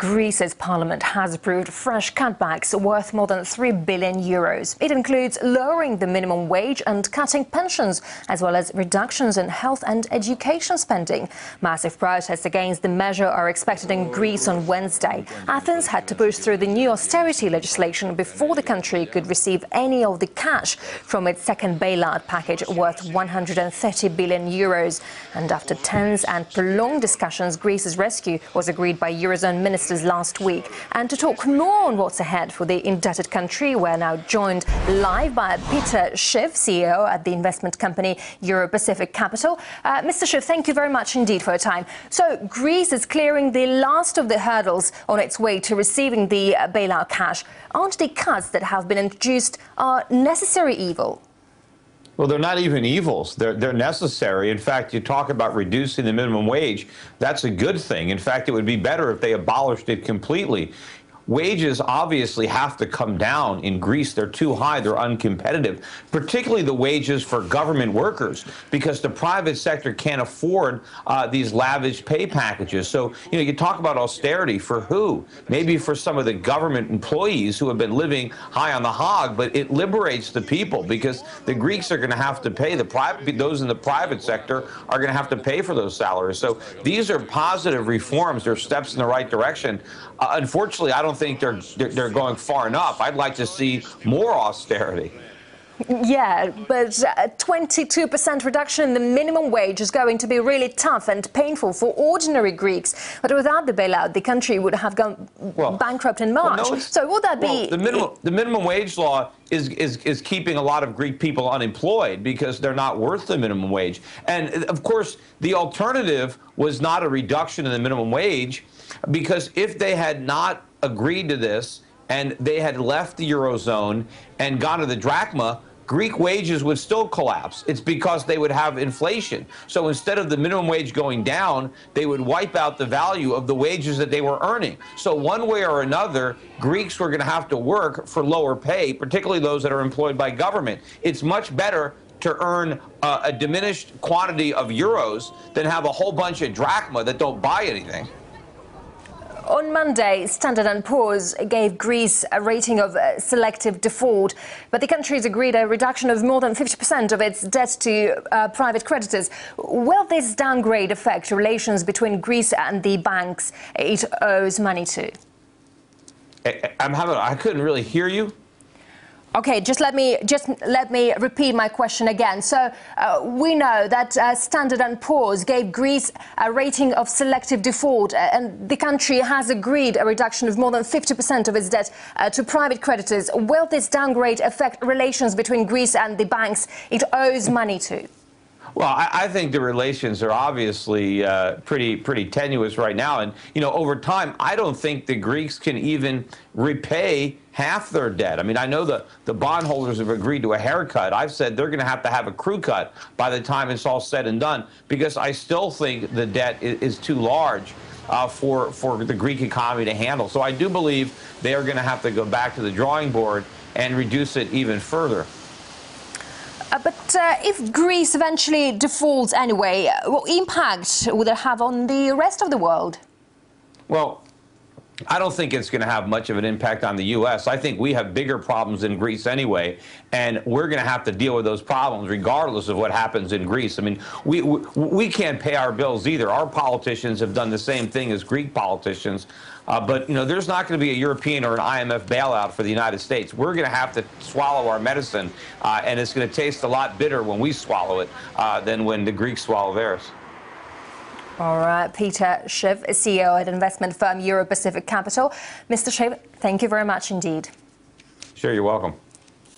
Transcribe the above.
Greece's parliament has approved fresh cutbacks worth more than €3 billion. It includes lowering the minimum wage and cutting pensions, as well as reductions in health and education spending. Massive protests against the measure are expected in Greece on Wednesday. Athens had to push through the new austerity legislation before the country could receive any of the cash from its second bailout package worth €130 billion. And after tense and prolonged discussions, Greece's rescue was agreed by Eurozone ministers last week. And to talk more on what's ahead for the indebted country, we're now joined live by Schiff, CEO at the investment company Euro-Pacific Capital. Mr. Schiff, thank you very much indeed for your time. So Greece is clearing the last of the hurdles on its way to receiving the bailout cash. Aren't the cuts that have been introduced a necessary evil? Well, they're not even evils. They're necessary. In fact, you talk about reducing the minimum wage. That's a good thing. In fact, it would be better if they abolished it completely. Wages obviously have to come down in Greece. They're too high. They're uncompetitive, particularly the wages for government workers, because the private sector can't afford these lavish pay packages. So, you talk about austerity for who? Maybe for some of the government employees who have been living high on the hog, but it liberates the people because the Greeks are going to have to pay those in the private sector are going to have to pay for those salaries. So these are positive reforms. They're steps in the right direction. Unfortunately, I don't think they're going far enough. I'd like to see more austerity. Yeah, but a 22% reduction in the minimum wage is going to be really tough and painful for ordinary Greeks. But without the bailout, the country would have gone bankrupt in March. No, so would that be... The minimum wage law is keeping a lot of Greek people unemployed because they're not worth the minimum wage. And, of course, the alternative was not a reduction in the minimum wage, because if they had not agreed to this and they had left the Eurozone and gone to the drachma, Greek wages would still collapse. It's because they would have inflation. So instead of the minimum wage going down, they would wipe out the value of the wages that they were earning. So one way or another, Greeks were going to have to work for lower pay, particularly those that are employed by government. It's much better to earn a diminished quantity of euros than have a whole bunch of drachma that don't buy anything. On Monday, Standard & Poor's gave Greece a rating of selective default, but the country has agreed a reduction of more than 50% of its debt to private creditors. Will this downgrade affect relations between Greece and the banks it owes money to? I couldn't really hear you. Okay, just let me repeat my question again. So we know that Standard & Poor's gave Greece a rating of selective default, and the country has agreed a reduction of more than 50% of its debt to private creditors. Will this downgrade affect relations between Greece and the banks it owes money to? Well, I think the relations are obviously pretty tenuous right now. And, over time, I don't think the Greeks can even repay half their debt. I mean, I know the bondholders have agreed to a haircut. I've said they're going to have a crew cut by the time it's all said and done, because I still think the debt is too large for the Greek economy to handle. So I do believe they are going to have to go back to the drawing board and reduce it even further. But if Greece eventually defaults anyway, what impact would it have on the rest of the world? Well, I don't think it's going to have much of an impact on the U.S. I think we have bigger problems in Greece anyway, and we're going to have to deal with those problems regardless of what happens in Greece. I mean, we can't pay our bills either. Our politicians have done the same thing as Greek politicians. But, there's not going to be a European or an IMF bailout for the United States. We're going to have to swallow our medicine, and it's going to taste a lot bitter when we swallow it than when the Greeks swallow theirs. All right, Schiff, CEO at investment firm Euro-Pacific Capital. Mr. Schiff, thank you very much indeed. Sure, you're welcome.